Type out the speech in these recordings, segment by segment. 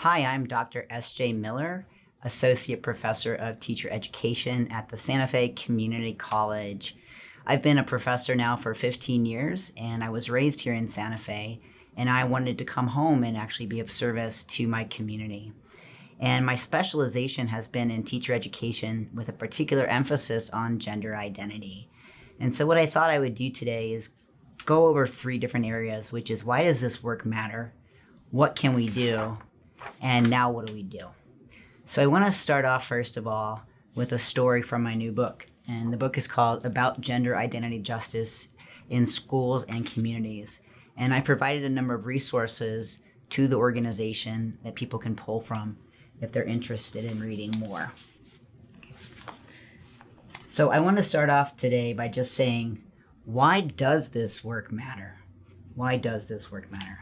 Hi, I'm Dr. S.J. Miller, Associate Professor of Teacher Education at the Santa Fe Community College. I've been a professor now for 15 years, and I was raised here in Santa Fe, and I wanted to come home and actually be of service to my community. And my specialization has been in teacher education with a particular emphasis on gender identity. And so what I thought I would do today is go over 3 different areas, which is why does this work matter? What can we do? And now what do we do? So I want to start off, first of all, with a story from my new book. And the book is called About Gender Identity Justice in Schools and Communities. And I provided a number of resources to the organization that people can pull from if they're interested in reading more. Okay. So I want to start off today by just saying, why does this work matter? Why does this work matter?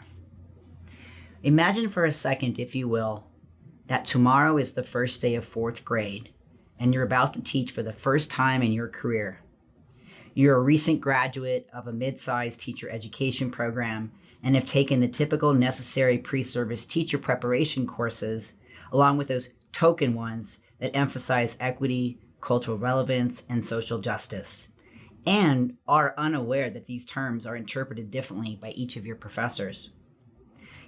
Imagine for a second, if you will, that tomorrow is the first day of 4th grade and you're about to teach for the first time in your career. You're a recent graduate of a mid-sized teacher education program and have taken the typical necessary pre-service teacher preparation courses along with those token ones that emphasize equity, cultural relevance, and social justice, and are unaware that these terms are interpreted differently by each of your professors.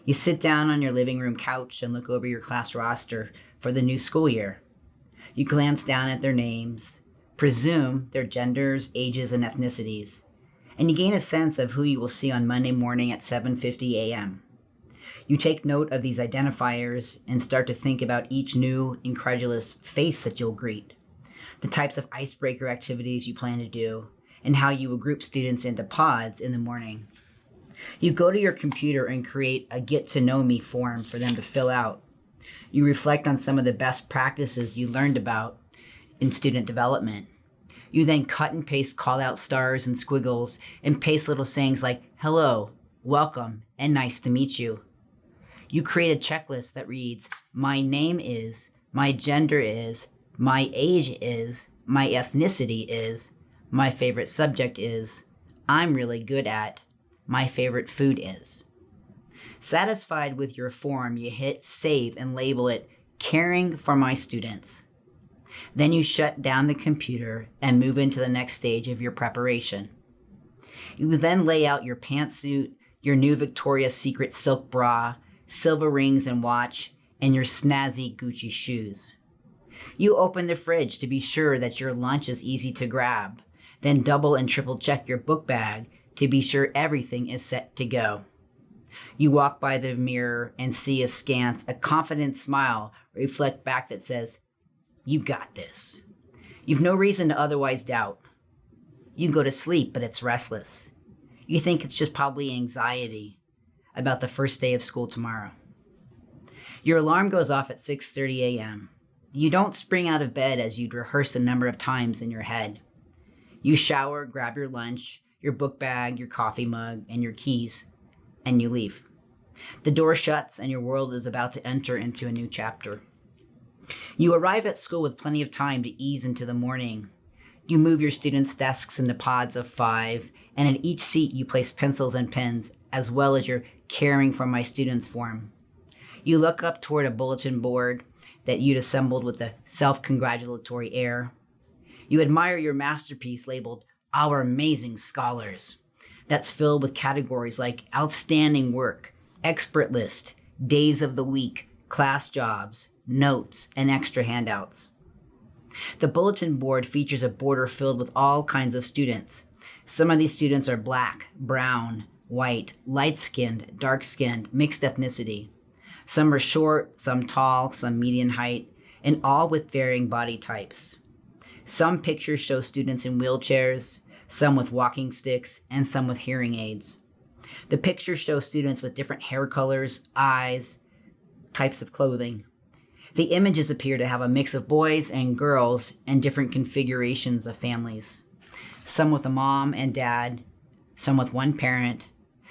You sit down on your living room couch and look over your class roster for the new school year. You glance down at their names, presume their genders, ages, and ethnicities, and you gain a sense of who you will see on Monday morning at 7:50 a.m. You take note of these identifiers and start to think about each new, incredulous face that you'll greet, the types of icebreaker activities you plan to do, and how you will group students into pods in the morning. You go to your computer and create a get to know me form for them to fill out. You reflect on some of the best practices you learned about in student development. You then cut and paste call out stars and squiggles and paste little sayings like hello, welcome, and nice to meet you. You create a checklist that reads, my name is, my gender is, my age is, my ethnicity is, my favorite subject is, I'm really good at, my favorite food is. Satisfied with your form, you hit save and label it Caring for My Students. Then you shut down the computer and move into the next stage of your preparation. You then lay out your pantsuit, your new Victoria's Secret silk bra, silver rings and watch, and your snazzy Gucci shoes. You open the fridge to be sure that your lunch is easy to grab, then double and triple check your book bag to be sure everything is set to go. You walk by the mirror and see askance a confident smile reflect back that says, you got this. You've no reason to otherwise doubt. You go to sleep, but it's restless. You think it's just probably anxiety about the first day of school tomorrow. Your alarm goes off at 6:30 a.m. You don't spring out of bed as you'd rehearsed a number of times in your head. You shower, grab your lunch, your book bag, your coffee mug, and your keys, and you leave. The door shuts and your world is about to enter into a new chapter. You arrive at school with plenty of time to ease into the morning. You move your students' desks into pods of 5, and at each seat you place pencils and pens, as well as your Caring for My Students form. You look up toward a bulletin board that you'd assembled with a self-congratulatory air. You admire your masterpiece labeled Our Amazing Scholars. That's filled with categories like outstanding work, expert list, days of the week, class jobs, notes, and extra handouts. The bulletin board features a border filled with all kinds of students. Some of these students are black, brown, white, light-skinned, dark-skinned, mixed ethnicity. Some are short, some tall, some median height, and all with varying body types. Some pictures show students in wheelchairs, some with walking sticks, and some with hearing aids. The pictures show students with different hair colors, eyes, types of clothing. The images appear to have a mix of boys and girls and different configurations of families. Some with a mom and dad, some with one parent,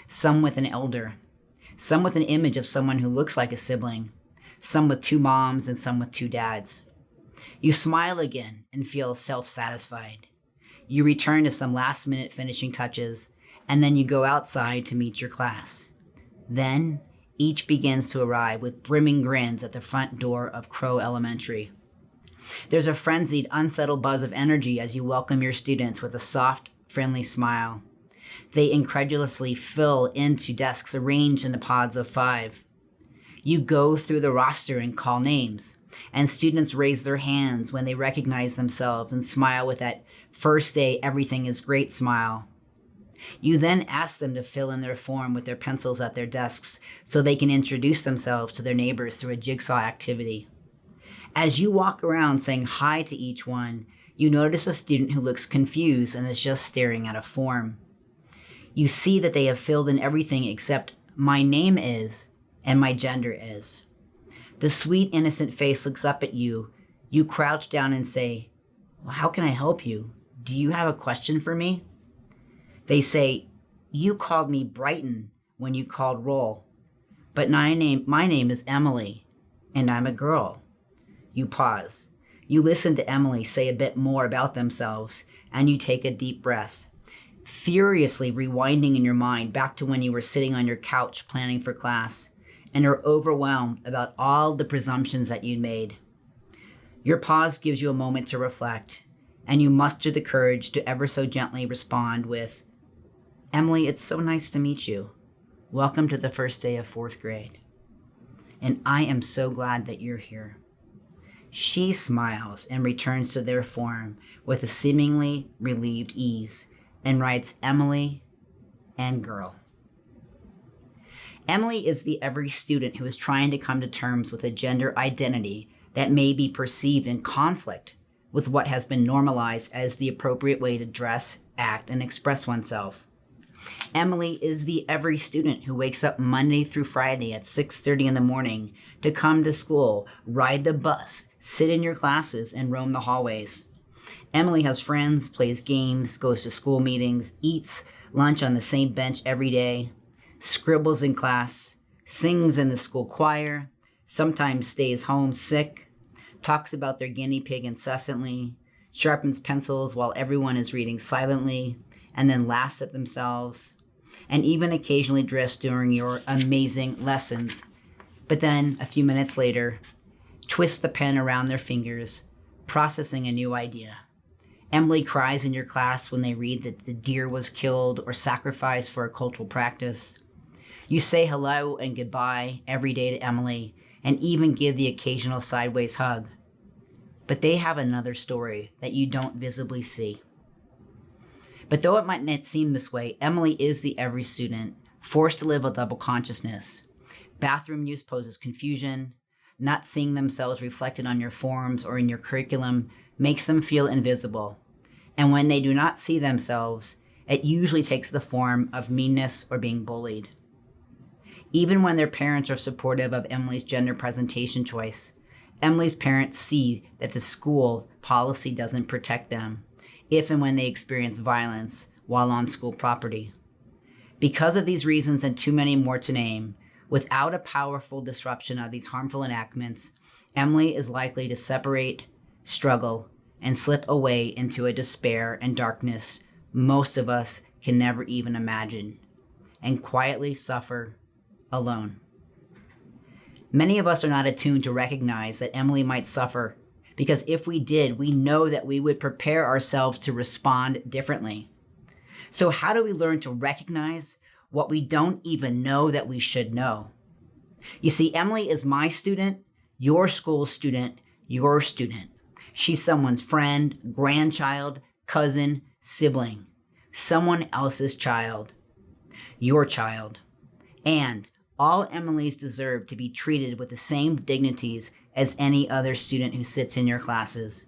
some with an elder, some with an image of someone who looks like a sibling, some with 2 moms and some with 2 dads. You smile again and feel self-satisfied. You return to some last-minute finishing touches, and then you go outside to meet your class. Then, Each begins to arrive with brimming grins at the front door of Crow Elementary. There's a frenzied, unsettled buzz of energy as you welcome your students with a soft, friendly smile. They incredulously fill into desks arranged in the pods of 5. You go through the roster and call names, and students raise their hands when they recognize themselves and smile with that first day everything is great smile. You then ask them to fill in their form with their pencils at their desks so they can introduce themselves to their neighbors through a jigsaw activity. As you walk around saying hi to each one, you notice a student who looks confused and is just staring at a form. You see that they have filled in everything except "my name is" and "my gender is." The sweet, innocent face looks up at you. You crouch down and say, "Well, how can I help you? Do you have a question for me?" They say, "You called me Brighton when you called roll, but my name is Emily, and I'm a girl." You pause. You listen to Emily say a bit more about themselves, and you take a deep breath, furiously rewinding in your mind back to when you were sitting on your couch planning for class and are overwhelmed about all the presumptions that you'd made. Your pause gives you a moment to reflect, and you muster the courage to ever so gently respond with, "Emily, it's so nice to meet you. Welcome to the first day of 4th grade. And I am so glad that you're here." She smiles and returns to their form with a seemingly relieved ease and writes Emily and girl. Emily is the every student who is trying to come to terms with a gender identity that may be perceived in conflict with what has been normalized as the appropriate way to dress, act, and express oneself. Emily is the every student who wakes up Monday through Friday at 6:30 in the morning to come to school, ride the bus, sit in your classes, and roam the hallways. Emily has friends, plays games, goes to school meetings, eats lunch on the same bench every day, scribbles in class, sings in the school choir, sometimes stays home sick, talks about their guinea pig incessantly, sharpens pencils while everyone is reading silently, and then laughs at themselves, and even occasionally drifts during your amazing lessons. But then, a few minutes later, twists the pen around their fingers, processing a new idea. Emily cries in your class when they read that the deer was killed or sacrificed for a cultural practice. You say hello and goodbye every day to Emily, and even give the occasional sideways hug. But they have another story that you don't visibly see. But though it might not seem this way, Emily is the every student, forced to live a double consciousness. Bathroom use poses confusion. Not seeing themselves reflected on your forms or in your curriculum makes them feel invisible. And when they do not see themselves, it usually takes the form of meanness or being bullied. Even when their parents are supportive of Emily's gender presentation choice, Emily's parents see that the school policy doesn't protect them if and when they experience violence while on school property. Because of these reasons and too many more to name, without a powerful disruption of these harmful enactments, Emily is likely to separate, struggle, and slip away into a despair and darkness most of us can never even imagine, and quietly suffer alone. Many of us are not attuned to recognize that Emily might suffer, because if we did, we know that we would prepare ourselves to respond differently. So how do we learn to recognize what we don't even know that we should know? You see, Emily is my student, your school student, your student. She's someone's friend, grandchild, cousin, sibling, someone else's child, your child. And all Emilys deserve to be treated with the same dignities as any other student who sits in your classes.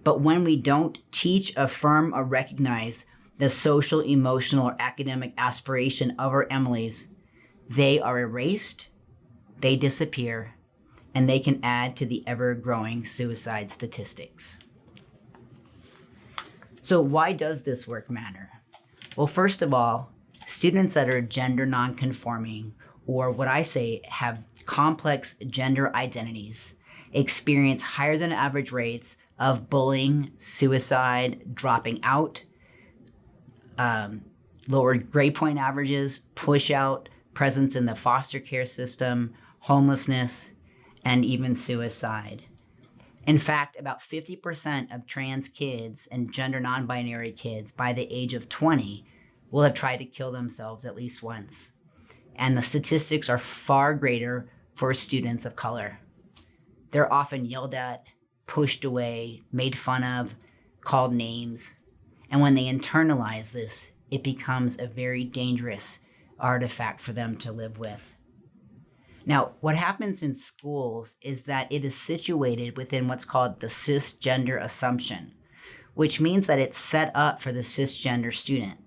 But when we don't teach, affirm, or recognize the social, emotional, or academic aspiration of our Emilys, they are erased, they disappear, and they can add to the ever-growing suicide statistics. So why does this work matter? Well, first of all, students that are gender nonconforming, or what I say have complex gender identities, experience higher than average rates of bullying, suicide, dropping out, lower grade point averages, push out, presence in the foster care system, homelessness, and even suicide. In fact, about 50% of trans kids and gender non-binary kids by the age of 20 will have tried to kill themselves at least once. And the statistics are far greater for students of color. They're often yelled at, pushed away, made fun of, called names. And when they internalize this, it becomes a very dangerous artifact for them to live with. Now, what happens in schools is that it is situated within what's called the cisgender assumption, which means that it's set up for the cisgender student.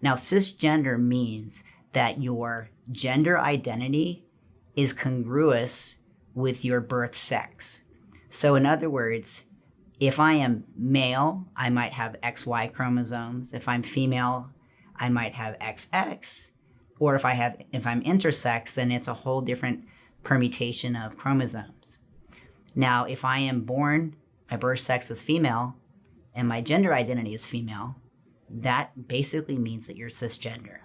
Now, cisgender means that your gender identity is congruous with your birth sex. So in other words, if I am male, I might have XY chromosomes. If I'm female, I might have XX. Or if I'm intersex, then it's a whole different permutation of chromosomes. Now, if I am born, my birth sex is female, and my gender identity is female, that basically means that you're cisgender.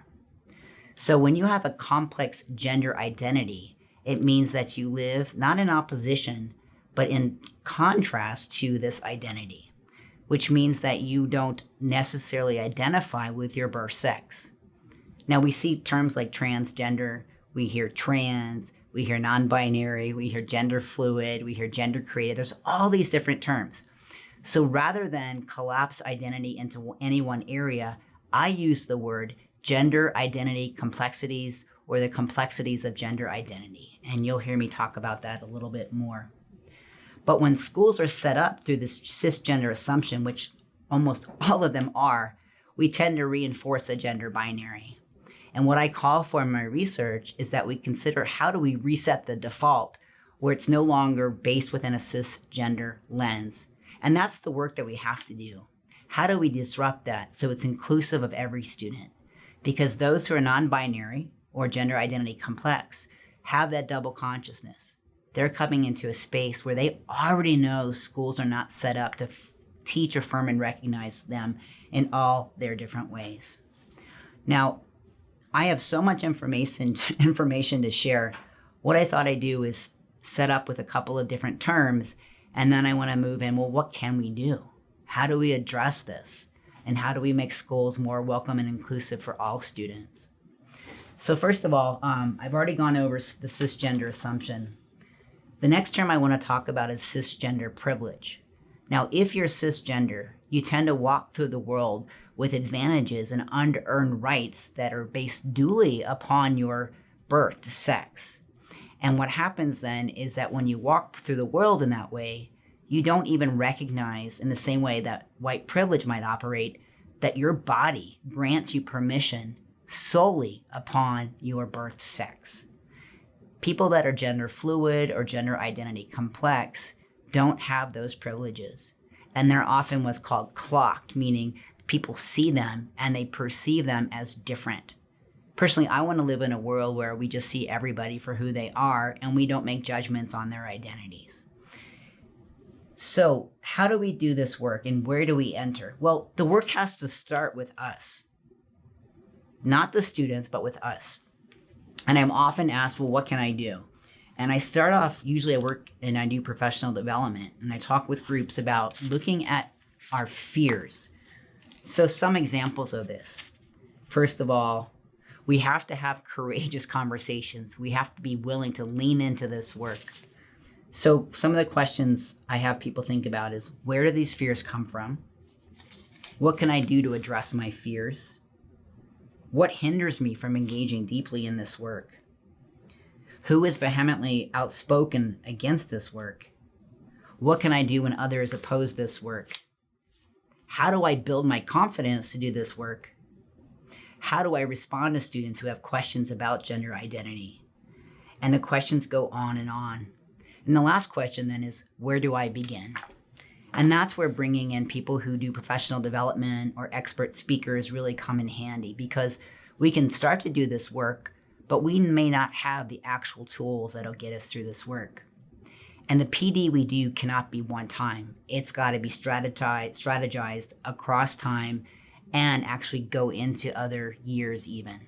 So when you have a complex gender identity, it means that you live not in opposition, but in contrast to this identity, which means that you don't necessarily identify with your birth sex. Now, we see terms like transgender, we hear trans, we hear non-binary, we hear gender fluid, we hear gender creative. There's all these different terms. So rather than collapse identity into any one area, I use the word gender identity complexities or the complexities of gender identity. And you'll hear me talk about that a little bit more. But when schools are set up through this cisgender assumption, which almost all of them are, we tend to reinforce a gender binary. And what I call for in my research is that we consider how do we reset the default where it's no longer based within a cisgender lens. And that's the work that we have to do. How do we disrupt that so it's inclusive of every student? Because those who are non-binary or gender identity complex have that double consciousness. They're coming into a space where they already know schools are not set up to teach, affirm, and recognize them in all their different ways. Now, I have so much information to share. What I thought I'd do is set up with a couple of different terms, and then I want to move in, well, what can we do? How do we address this? And how do we make schools more welcome and inclusive for all students? So first of all, I've already gone over the cisgender assumption. The next term I want to talk about is cisgender privilege. Now, if you're cisgender, you tend to walk through the world with advantages and unearned rights that are based duly upon your birth sex. And what happens then is that when you walk through the world in that way, you don't even recognize in the same way that white privilege might operate, that your body grants you permission solely upon your birth sex. People that are gender fluid or gender identity complex don't have those privileges. And they're often what's called clocked, meaning people see them and they perceive them as different. Personally, I want to live in a world where we just see everybody for who they are and we don't make judgments on their identities. So how do we do this work and where do we enter? Well, the work has to start with us. Not the students, but with us. And I'm often asked, well, what can I do? And I start off, usually I work and I do professional development, and I talk with groups about looking at our fears. So some examples of this. First of all, we have to have courageous conversations. We have to be willing to lean into this work. So some of the questions I have people think about is, where do these fears come from? What can I do to address my fears? What hinders me from engaging deeply in this work? Who is vehemently outspoken against this work? What can I do when others oppose this work? How do I build my confidence to do this work? How do I respond to students who have questions about gender identity? And the questions go on and on. And the last question then is, where do I begin? And that's where bringing in people who do professional development or expert speakers really come in handy, because we can start to do this work, but we may not have the actual tools that'll get us through this work. And the PD we do cannot be one time. It's got to be strategized across time and actually go into other years even.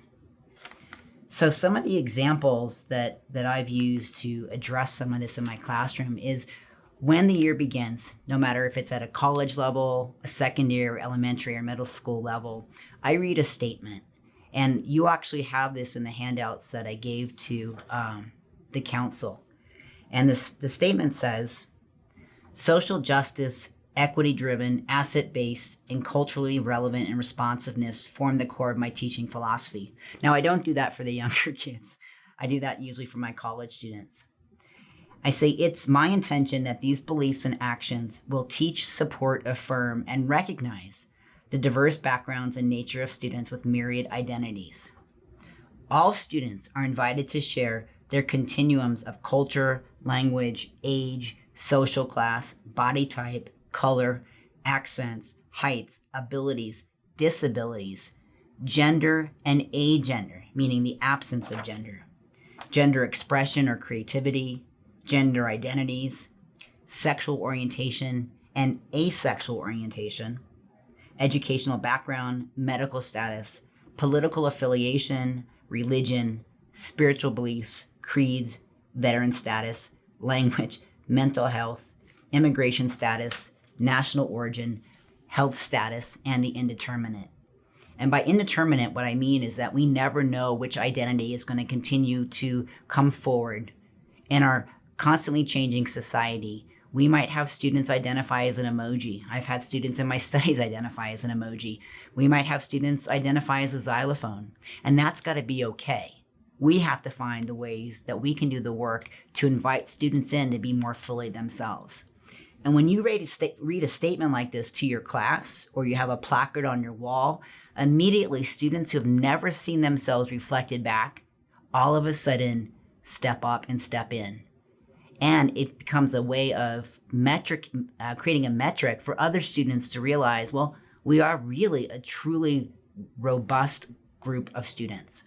So some of the examples that I've used to address some of this in my classroom is when the year begins, no matter if it's at a college level, a secondary, elementary, or middle school level, I read a statement. And you actually have this in the handouts that I gave to the council. And the statement says, social justice, equity-driven, asset-based, and culturally relevant and responsiveness form the core of my teaching philosophy. Now, I don't do that for the younger kids. I do that usually for my college students. I say it's my intention that these beliefs and actions will teach, support, affirm, and recognize the diverse backgrounds and nature of students with myriad identities. All students are invited to share their continuums of culture, language, age, social class, body type, color, accents, heights, abilities, disabilities, gender, and agender, meaning the absence of gender, gender expression or creativity, gender identities, sexual orientation, and asexual orientation, educational background, medical status, political affiliation, religion, spiritual beliefs, creeds, veteran status, language, mental health, immigration status, national origin, health status, and the indeterminate. And by indeterminate, what I mean is that we never know which identity is going to continue to come forward in our constantly changing society. We might have students identify as an emoji. I've had students in my studies identify as an emoji. We might have students identify as a xylophone, and that's got to be okay. We have to find the ways that we can do the work to invite students in to be more fully themselves. And when you read a statement like this to your class, or you have a placard on your wall, immediately students who have never seen themselves reflected back, all of a sudden step up and step in. And it becomes a way of creating a metric for other students to realize, well, we are really a truly robust group of students.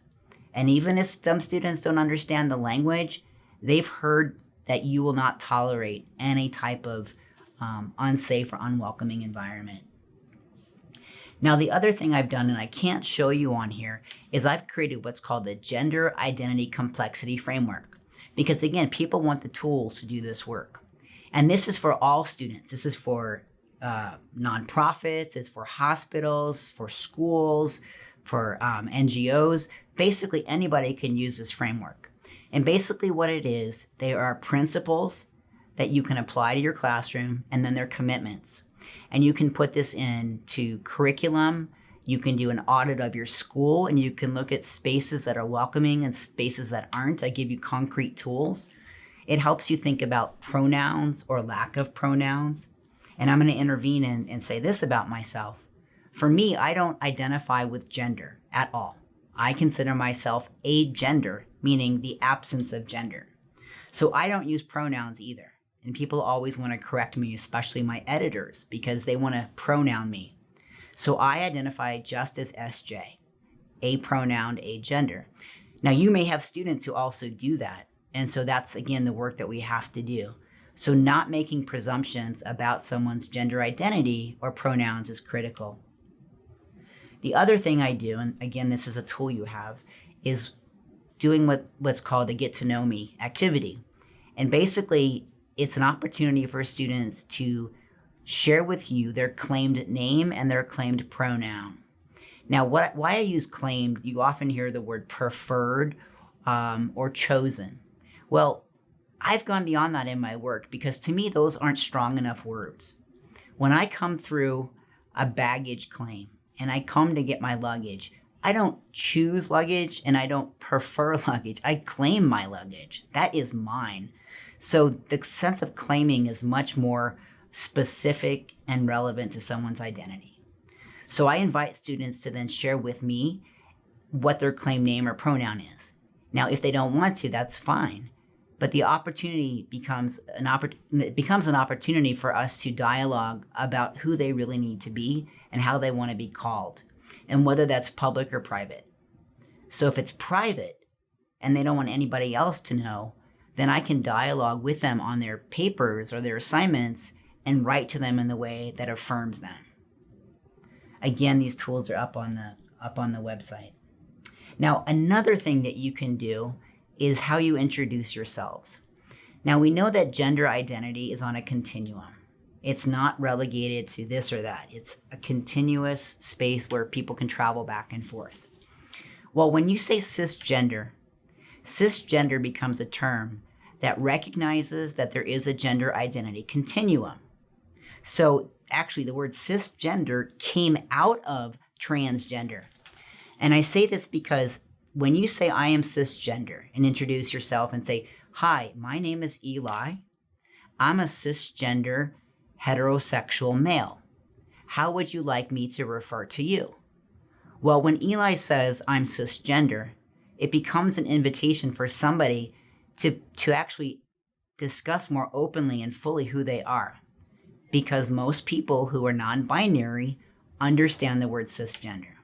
And even if some students don't understand the language, they've heard that you will not tolerate any type of unsafe or unwelcoming environment. Now, the other thing I've done, and I can't show you on here, is I've created what's called the Gender Identity Complexity Framework. Because again, people want the tools to do this work. And this is for all students. This is for nonprofits, it's for hospitals, for schools, for NGOs. Basically, anybody can use this framework. And basically what it is, they are principles that you can apply to your classroom, and then they're commitments. And you can put this into curriculum. You can do an audit of your school, and you can look at spaces that are welcoming and spaces that aren't. I give you concrete tools. It helps you think about pronouns or lack of pronouns. And I'm going to intervene and say this about myself. For me, I don't identify with gender at all. I consider myself agender, meaning the absence of gender. So I don't use pronouns either. And people always want to correct me, especially my editors, because they want to pronoun me. So I identify just as SJ, a pronoun, a gender. Now, you may have students who also do that. And so that's, again, the work that we have to do. So not making presumptions about someone's gender identity or pronouns is critical. The other thing I do, and again, this is a tool you have, is doing what's called a get to know me activity. And basically, it's an opportunity for students to share with you their claimed name and their claimed pronoun. Now, why I use claimed, you often hear the word preferred or chosen. Well, I've gone beyond that in my work because to me, those aren't strong enough words. When I come through a baggage claim and I come to get my luggage, I don't choose luggage and I don't prefer luggage. I claim my luggage. That is mine. So the sense of claiming is much more specific and relevant to someone's identity. So I invite students to then share with me what their claim name or pronoun is. Now, if they don't want to, that's fine. But the opportunity becomes an opportunity for us to dialogue about who they really need to be and how they want to be called, and whether that's public or private. So if it's private and they don't want anybody else to know, then I can dialogue with them on their papers or their assignments and write to them in the way that affirms them. Again, these tools are up on the website. Now, another thing that you can do is how you introduce yourselves. Now, we know that gender identity is on a continuum. It's not relegated to this or that. It's a continuous space where people can travel back and forth. Well, when you say cisgender becomes a term that recognizes that there is a gender identity continuum. So actually, the word cisgender came out of transgender. And I say this because when you say I am cisgender and introduce yourself and say, hi, my name is Eli. I'm a cisgender heterosexual male. How would you like me to refer to you? Well, when Eli says I'm cisgender, it becomes an invitation for somebody to actually discuss more openly and fully who they are. Because most people who are non-binary understand the word cisgender.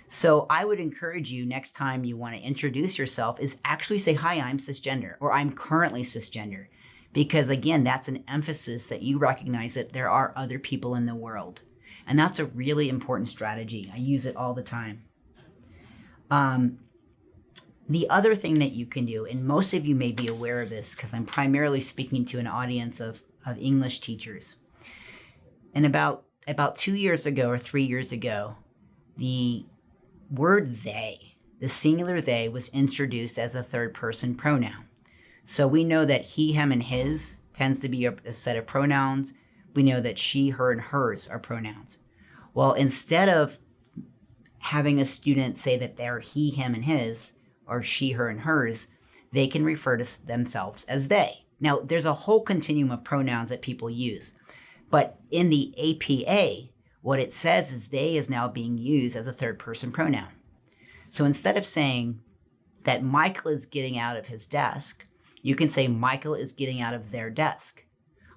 So I would encourage you next time you want to introduce yourself is actually say, hi, I'm cisgender, or I'm currently cisgender. Because again, that's an emphasis that you recognize that there are other people in the world. And that's a really important strategy. I use it all the time. The other thing that you can do, and most of you may be aware of this because I'm primarily speaking to an audience of English teachers. And about 2 years ago or 3 years ago, the word they, the singular they, was introduced as a third person pronoun. So we know that he, him, and his tends to be a set of pronouns. We know that she, her, and hers are pronouns. Well, instead of having a student say that they're he, him, and his, or she, her, and hers, they can refer to themselves as they. Now, there's a whole continuum of pronouns that people use. But in the APA, what it says is they is now being used as a third person pronoun. So instead of saying that Michael is getting out of his desk, you can say Michael is getting out of their desk.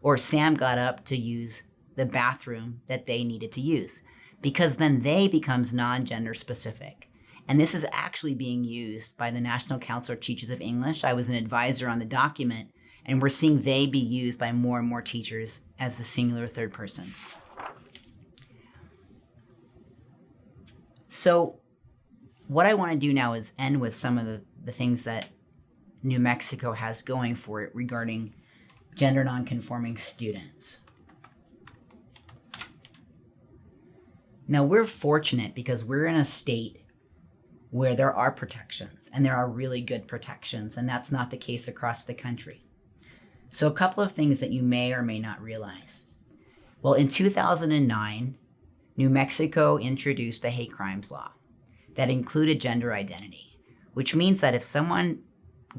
Or Sam got up to use the bathroom that they needed to use. Because then they becomes non-gender specific. And this is actually being used by the National Council of Teachers of English. I was an advisor on the document, and we're seeing they be used by more and more teachers as the singular third person. So what I want to do now is end with some of the things that New Mexico has going for it regarding gender nonconforming students. Now, we're fortunate because we're in a state where there are protections, and there are really good protections, and that's not the case across the country. So a couple of things that you may or may not realize. Well, in 2009, New Mexico introduced a hate crimes law that included gender identity, which means that if someone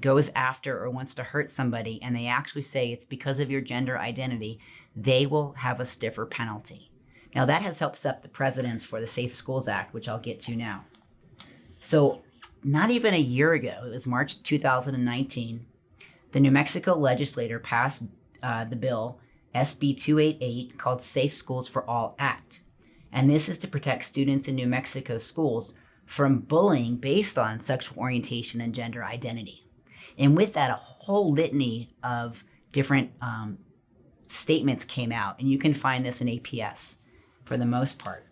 goes after or wants to hurt somebody and they actually say it's because of your gender identity, they will have a stiffer penalty. Now, that has helped set the precedents for the Safe Schools Act, which I'll get to now. So not even a year ago, it was March 2019, the New Mexico legislature passed the bill SB 288 called Safe Schools for All Act. And this is to protect students in New Mexico schools from bullying based on sexual orientation and gender identity. And with that, a whole litany of different statements came out, and you can find this in APS for the most part.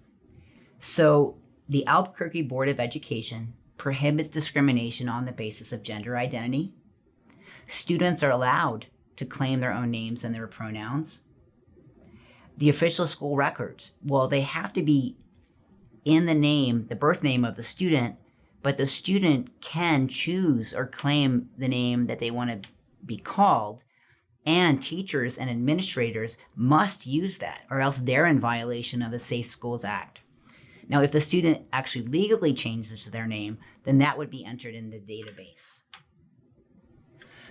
So the Albuquerque Board of Education prohibits discrimination on the basis of gender identity. Students are allowed to claim their own names and their pronouns. The official school records, well, they have to be in the name, the birth name of the student, but the student can choose or claim the name that they want to be called, and teachers and administrators must use that, or else they're in violation of the Safe Schools Act. Now, if the student actually legally changes their name, then that would be entered in the database.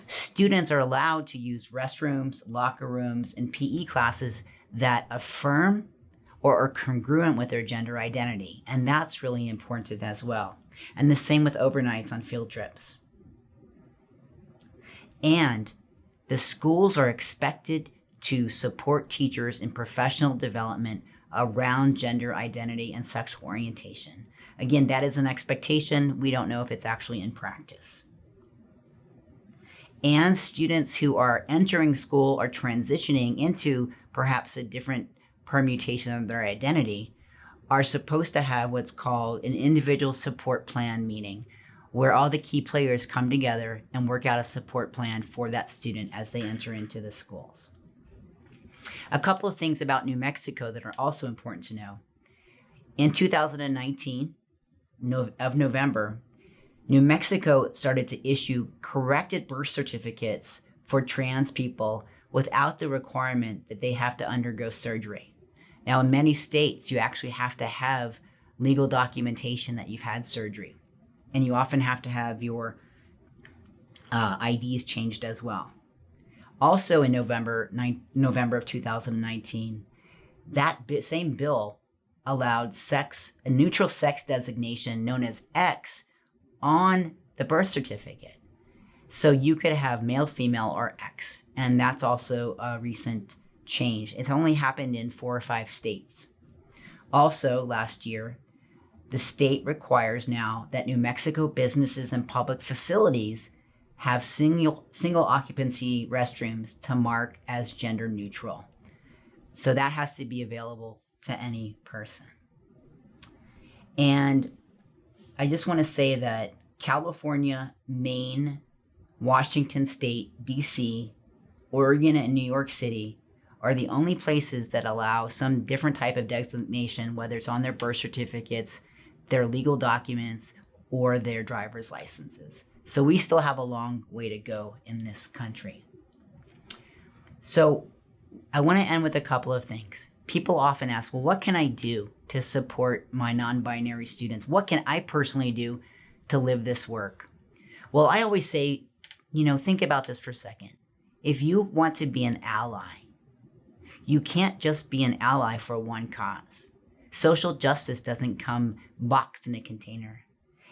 Students are allowed to use restrooms, locker rooms, and PE classes that affirm or are congruent with their gender identity, and that's really important as well. And the same with overnights on field trips. And the schools are expected to support teachers in professional development around gender identity and sexual orientation. Again, that is an expectation. We don't know if it's actually in practice. And students who are entering school or transitioning into perhaps a different permutation of their identity are supposed to have what's called an individual support plan meeting, where all the key players come together and work out a support plan for that student as they enter into the schools. A couple of things about New Mexico that are also important to know. In 2019, November, New Mexico started to issue corrected birth certificates for trans people without the requirement that they have to undergo surgery. Now, in many states, you actually have to have legal documentation that you've had surgery, and you often have to have your IDs changed as well. Also in November of 2019, that same bill allowed a neutral sex designation known as X on the birth certificate. So you could have male, female, or X, and that's also a recent change. It's only happened in 4 or 5 states. Also, last year, the state requires now that New Mexico businesses and public facilities have single occupancy restrooms to mark as gender neutral. So that has to be available to any person. And I just want to say that California, Maine, Washington State, DC, Oregon, and New York City are the only places that allow some different type of designation, whether it's on their birth certificates, their legal documents, or their driver's licenses. So we still have a long way to go in this country. So I want to end with a couple of things. People often ask, well, what can I do to support my non-binary students? What can I personally do to live this work? Well, I always say, think about this for a second. If you want to be an ally, you can't just be an ally for one cause. Social justice doesn't come boxed in a container.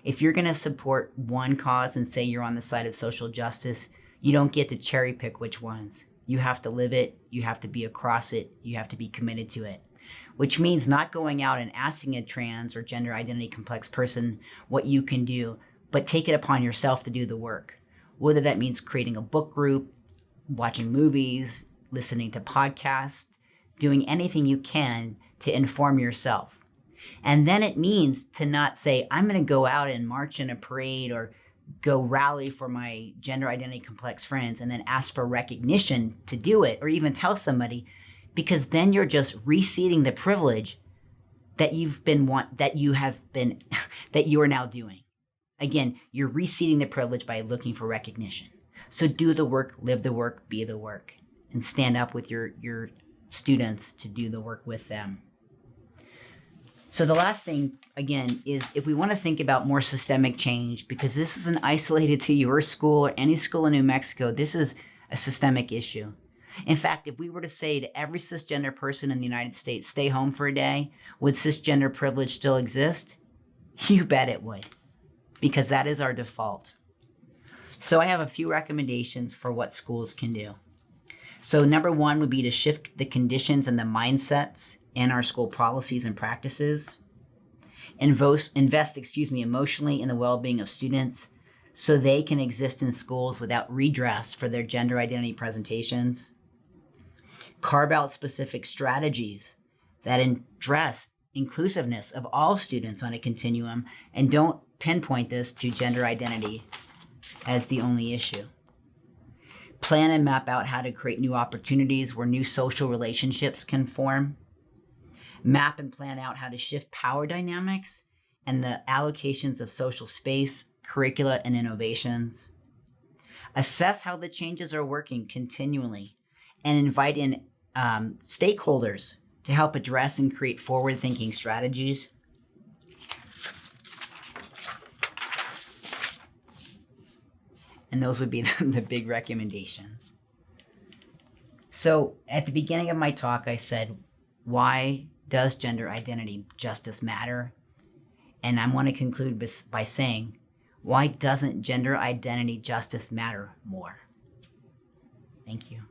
If you're going to support one cause and say you're on the side of social justice, you don't get to cherry pick which ones. You have to live it, you have to be across it, you have to be committed to it. Which means not going out and asking a trans or gender identity complex person what you can do, but take it upon yourself to do the work. Whether that means creating a book group, watching movies, listening to podcasts, doing anything you can to inform yourself. And then it means to not say, I'm going to go out and march in a parade or go rally for my gender identity complex friends and then ask for recognition to do it, or even tell somebody, because then you're just reseating the privilege that you are now doing. Again, you're reseating the privilege by looking for recognition. So do the work, live the work, be the work, and stand up with your students to do the work with them. So the last thing, again, is if we want to think about more systemic change, because this isn't isolated to your school or any school in New Mexico, this is a systemic issue. In fact, if we were to say to every cisgender person in the United States, stay home for a day, would cisgender privilege still exist? You bet it would, because that is our default. So I have a few recommendations for what schools can do. So number 1 would be to shift the conditions and the mindsets in our school policies and practices. Invest emotionally in the well-being of students so they can exist in schools without redress for their gender identity presentations. Carve out specific strategies that address inclusiveness of all students on a continuum and don't pinpoint this to gender identity as the only issue. Plan and map out how to create new opportunities where new social relationships can form. Map and plan out how to shift power dynamics and the allocations of social space, curricula, and innovations. Assess how the changes are working continually and invite in stakeholders to help address and create forward-thinking strategies. And those would be the big recommendations. So at the beginning of my talk, I said, why does gender identity justice matter? And I want to conclude by saying, why doesn't gender identity justice matter more? Thank you.